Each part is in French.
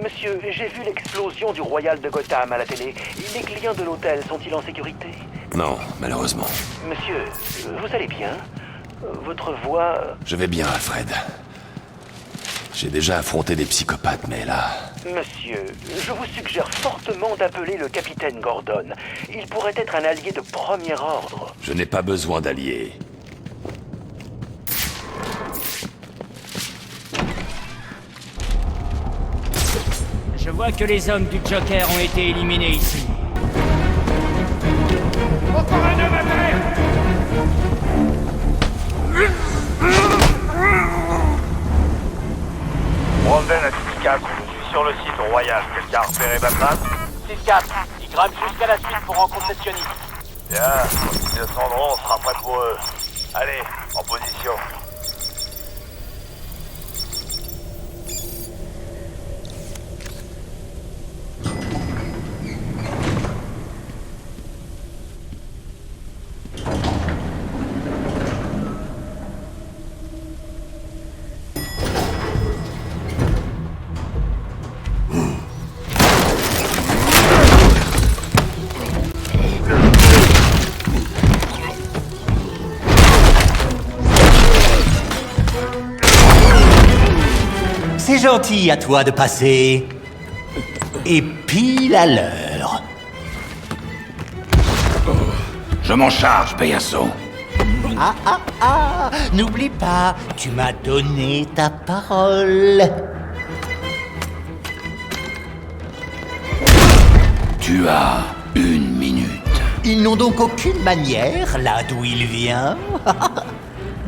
Monsieur, j'ai vu l'explosion du Royal de Gotham à la télé. Les clients de l'hôtel sont-ils en sécurité? Non, malheureusement. Monsieur, vous allez bien? Votre voix... Je vais bien, Alfred. J'ai déjà affronté des psychopathes, mais là... Monsieur, je vous suggère fortement d'appeler le capitaine Gordon. Il pourrait être un allié de premier ordre. Je n'ai pas besoin d'alliés. Je vois que les hommes du Joker ont été éliminés ici. Encore un homme à terre! Branden à 6-4, je suis sur le site Royal. Quelqu'un a repéré ma trace? 6-4, ils grimpent jusqu'à la suite pour rencontrer Sioniste. Bien, ils descendront, on sera prêt pour eux. Allez, en position. C'est gentil à toi de passer. Et pile à l'heure. Je m'en charge, Payasso. N'oublie pas, tu m'as donné ta parole. Tu as 1 minute. Ils n'ont donc aucune manière, là d'où il vient.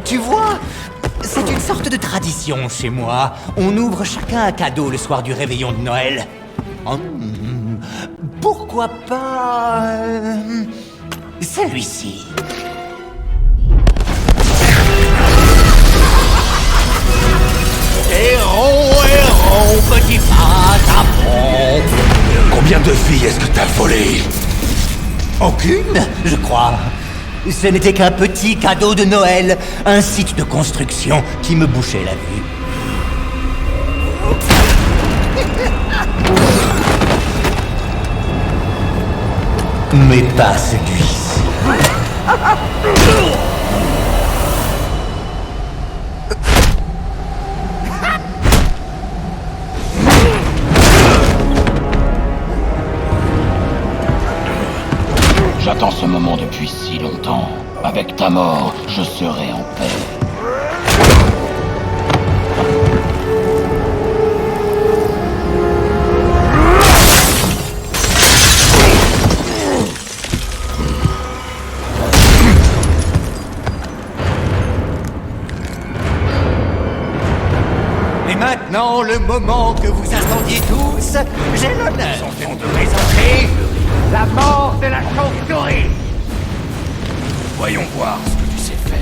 Tu vois, c'est une sorte de tradition chez moi. On ouvre chacun un cadeau le soir du réveillon de Noël. Pourquoi pas... celui-ci. Héros, petit patapon. Combien de filles est-ce que t'as volé? Aucune, je crois. Ce n'était qu'un petit cadeau de Noël, un site de construction qui me bouchait la vue. Mais pas celui-ci. J'attends ce moment depuis si longtemps. Avec ta mort, je serai en paix. Et maintenant, le moment que vous attendiez tous, j'ai l'honneur de présenter La mort de la chauve-souris! Voyons voir ce que tu sais faire.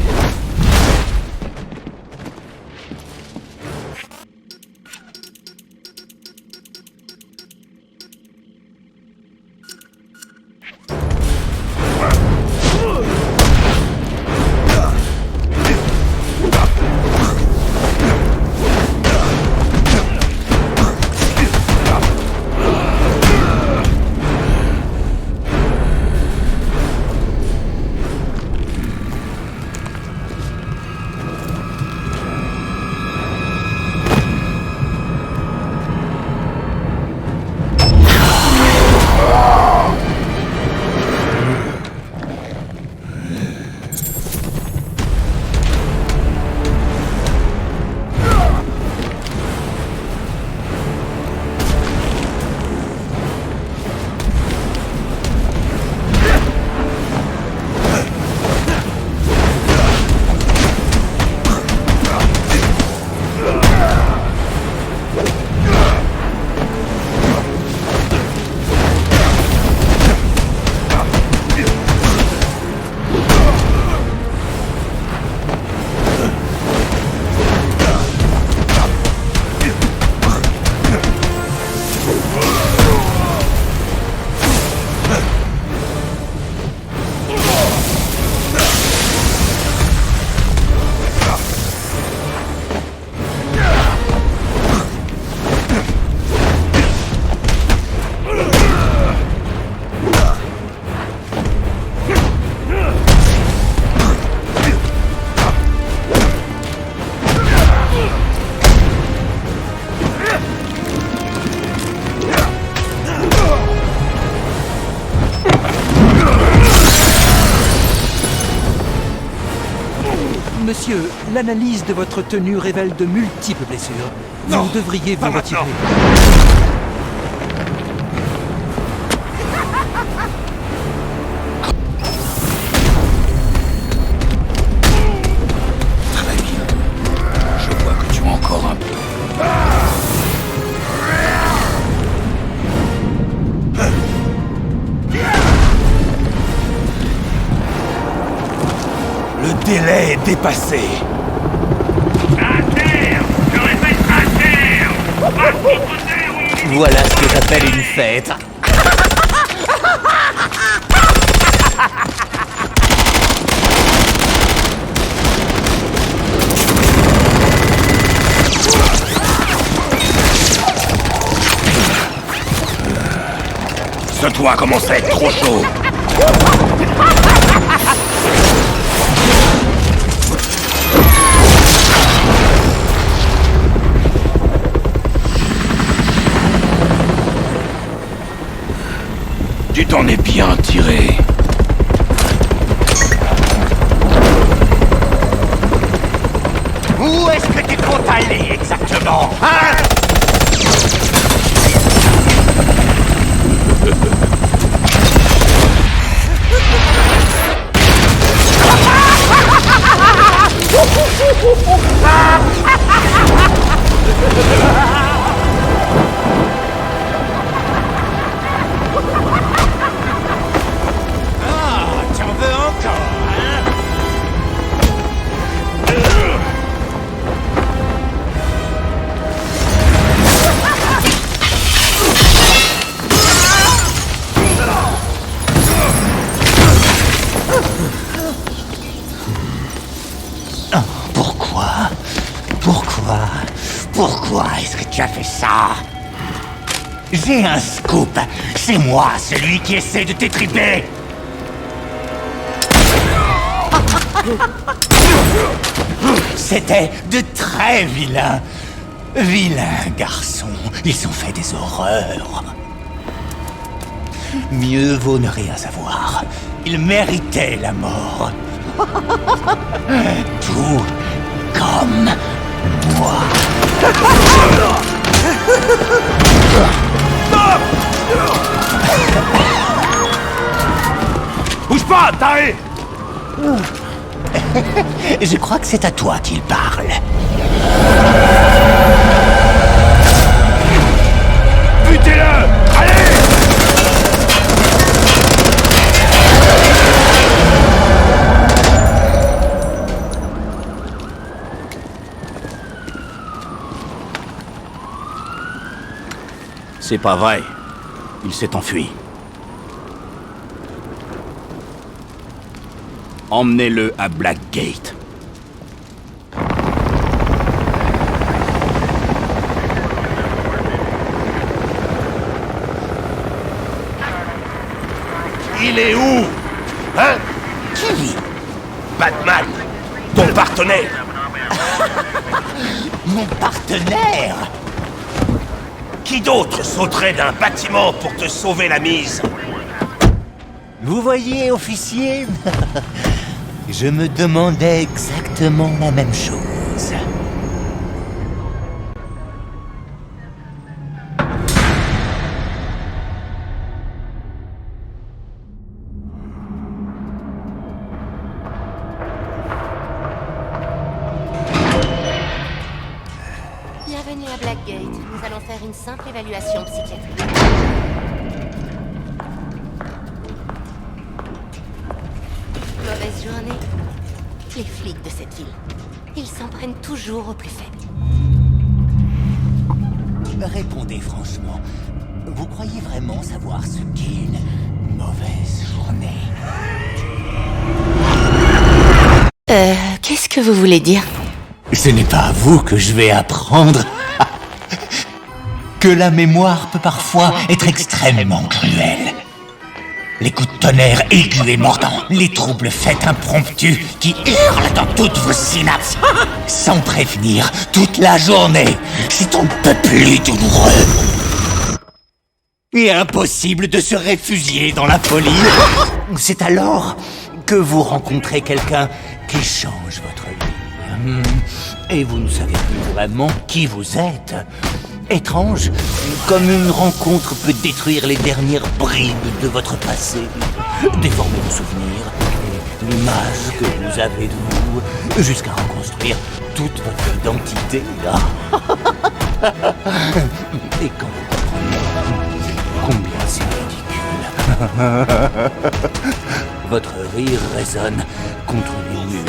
Monsieur, l'analyse de votre tenue révèle de multiples blessures. Vous devriez vous retirer. Très bien. Je vois que tu as encore un peu. Le délai est dépassé. À terre! Je répète, à terre! Voilà ce que j'appelle une fête. Ce toit commence à être trop chaud. Tu t'en es bien tiré. Où est-ce que tu comptes aller exactement, hein? T'en veux encore, hein? Pourquoi est-ce que tu as fait ça? J'ai un scoop. C'est moi, celui qui essaie de t'étriper. C'était de très vilains garçons. Ils ont fait des horreurs. Mieux vaut ne rien savoir. Ils méritaient la mort. Tout comme moi. Bouge pas, taré! Je crois que c'est à toi qu'il parle. Butez-le! Allez! C'est pas vrai. Il s'est enfui. Emmenez-le à Blackgate. Il est où? Hein? Qui? Batman! Ton partenaire! Mon partenaire? Qui d'autre sauterait d'un bâtiment pour te sauver la mise? Vous voyez, officier? Je me demandais exactement la même chose. Bienvenue à Blackgate. Nous allons faire une simple évaluation psychiatrique. Mauvaise journée. Les flics de cette ville. Ils s'en prennent toujours aux plus faibles. Répondez franchement. Vous croyez vraiment savoir ce qu'est une mauvaise journée? Qu'est-ce que vous voulez dire? Ce n'est pas à vous que je vais apprendre que la mémoire peut parfois être extrêmement cruelle. Les coups de tonnerre aigus et mordants, les troubles faits impromptus qui hurlent dans toutes vos synapses, sans prévenir, toute la journée, c'est un peu plus douloureux. Et impossible de se réfugier dans la folie. C'est alors que vous rencontrez quelqu'un qui change votre vie. Et vous ne savez plus vraiment qui vous êtes. Étrange, comme une rencontre peut détruire les dernières bribes de votre passé, déformer vos souvenirs, et l'image que vous avez de vous, jusqu'à reconstruire toute votre identité. Et quand vous comprenez combien c'est ridicule, votre rire résonne contre les murs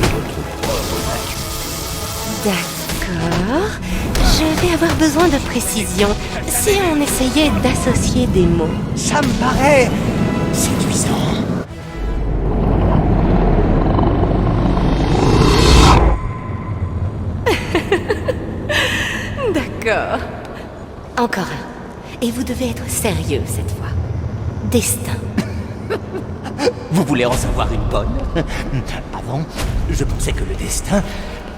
de votre propre nature. D'accord. Je vais avoir besoin de précision. Si on essayait d'associer des mots. Ça me paraît séduisant. D'accord. Encore un. Et vous devez être sérieux cette fois. Destin. Vous voulez en savoir une bonne? Avant, je pensais que le destin,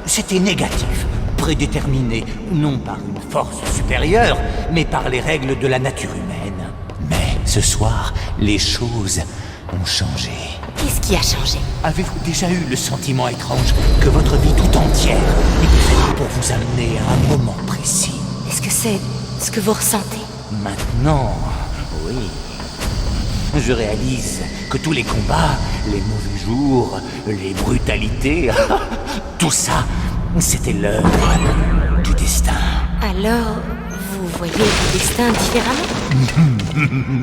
c'était négatif, prédéterminé, non par une force supérieure, mais par les règles de la nature humaine. Mais ce soir, les choses ont changé. Qu'est-ce qui a changé? Avez-vous déjà eu le sentiment étrange que votre vie tout entière était faite pour vous amener à un moment précis? Est-ce que c'est ce que vous ressentez? Maintenant, oui. Je réalise que tous les combats, les mauvais jours, les brutalités, tout ça, c'était l'œuvre du destin. Alors, vous voyez le destin différemment?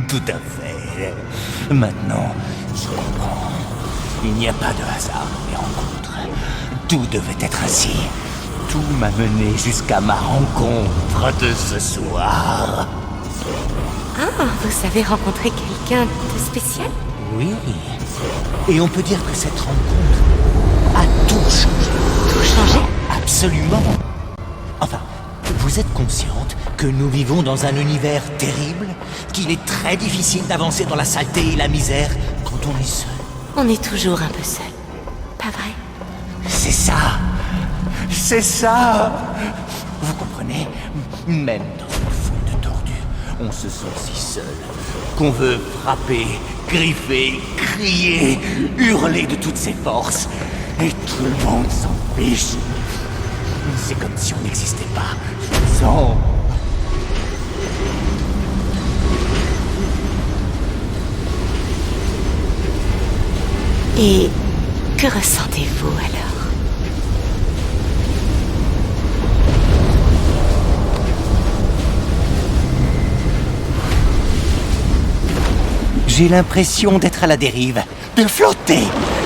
Tout à fait. Maintenant, je comprends. Il n'y a pas de hasard dans les rencontres. Tout devait être ainsi. Tout m'a mené jusqu'à ma rencontre de ce soir. Ah, vous avez rencontré quelqu'un de spécial? Oui. Et on peut dire que cette rencontre a tout changé. Tout changé? Absolument. Enfin, vous êtes consciente que nous vivons dans un univers terrible, qu'il est très difficile d'avancer dans la saleté et la misère quand on est seul. On est toujours un peu seul. Pas vrai? C'est ça. C'est ça. Vous comprenez? Même dans une foule de tordus, on se sent si seul qu'on veut frapper, griffer, crier, hurler de toutes ses forces. Et tout le monde s'en fiche. C'est comme si on n'existait pas. Je le sens. Et que ressentez-vous alors? J'ai l'impression d'être à la dérive, de flotter,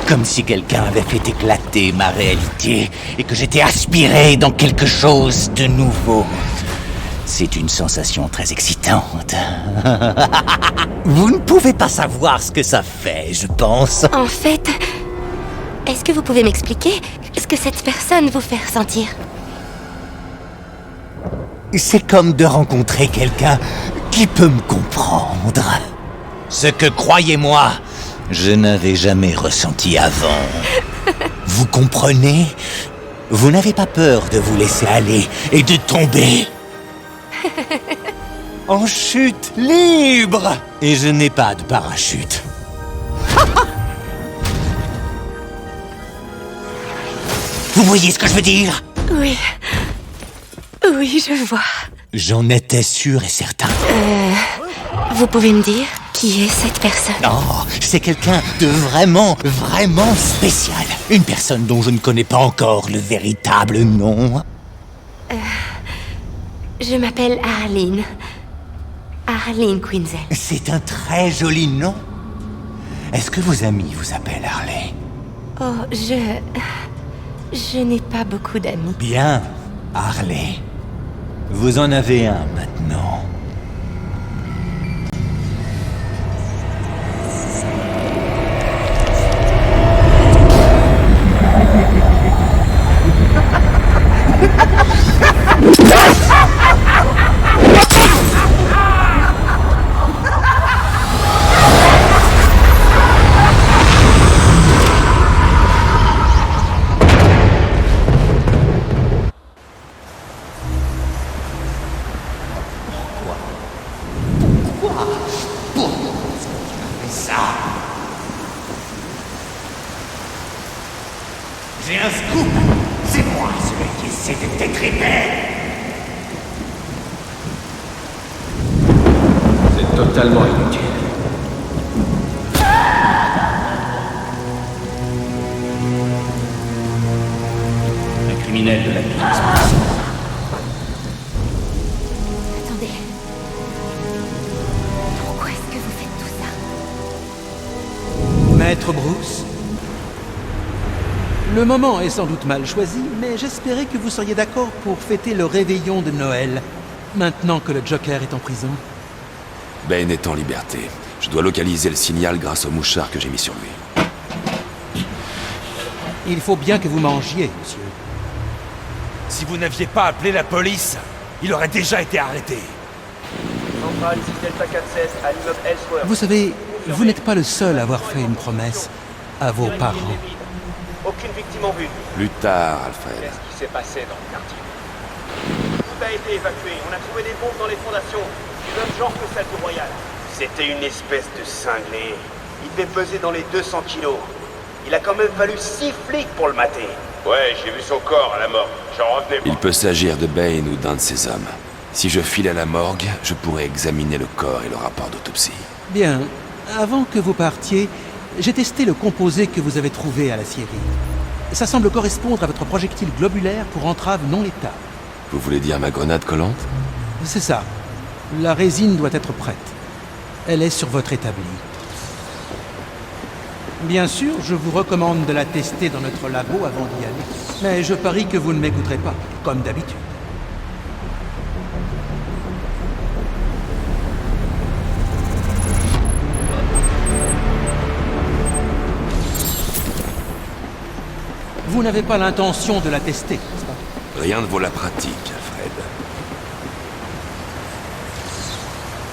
comme si quelqu'un avait fait éclater ma réalité et que j'étais aspiré dans quelque chose de nouveau. C'est une sensation très excitante. Vous ne pouvez pas savoir ce que ça fait, je pense. En fait, est-ce que vous pouvez m'expliquer ce que cette personne vous fait ressentir? C'est comme de rencontrer quelqu'un qui peut me comprendre. Ce que, croyez-moi, je n'avais jamais ressenti avant. Vous comprenez? Vous n'avez pas peur de vous laisser aller et de tomber en chute libre. Et je n'ai pas de parachute. Vous voyez ce que je veux dire? Oui. Oui, je vois. J'en étais sûr et certain. Vous pouvez me dire qui est cette personne? Oh, c'est quelqu'un de vraiment, vraiment spécial. Une personne dont je ne connais pas encore le véritable nom. Je m'appelle Arlene. Arlene Quinzel. C'est un très joli nom. Est-ce que vos amis vous appellent Harley? Oh, je n'ai pas beaucoup d'amis. Bien, Harley. Vous en avez un maintenant. J'ai un scoop. C'est moi celui qui essaie de t'étriper. C'est totalement inutile. Un criminel de la police. Attendez. Pourquoi est-ce que vous faites tout ça? Maître Bruce, le moment est sans doute mal choisi, mais j'espérais que vous seriez d'accord pour fêter le réveillon de Noël, maintenant que le Joker est en prison. Ben est en liberté. Je dois localiser le signal grâce au mouchard que j'ai mis sur lui. Il faut bien que vous mangiez, monsieur. Si vous n'aviez pas appelé la police, il aurait déjà été arrêté. Centrale, ici Delta 416, à l'immeuble Ellsworth. Vous savez, vous n'êtes pas le seul à avoir fait une promesse à vos parents. Aucune victime en vue. Plus tard, Alfred. Qu'est-ce qui s'est passé dans le quartier? Tout a été évacué. On a trouvé des bombes dans les fondations. Du même genre que celle du Royal. C'était une espèce de cinglé. Il devait peser dans les 200 kilos. Il a quand même fallu 6 flics pour le mater. Ouais, j'ai vu son corps à la mort. J'en revenais pas. Il peut s'agir de Bane ou d'un de ses hommes. Si je file à la morgue, je pourrais examiner le corps et le rapport d'autopsie. Bien, avant que vous partiez, j'ai testé le composé que vous avez trouvé à la scierie. Ça semble correspondre à votre projectile globulaire pour entrave non létale. Vous voulez dire ma grenade collante? C'est ça. La résine doit être prête. Elle est sur votre établi. Bien sûr, je vous recommande de la tester dans notre labo avant d'y aller. Mais je parie que vous ne m'écouterez pas, comme d'habitude. Vous n'avez pas l'intention de la tester, n'est-ce pas? Rien ne vaut la pratique.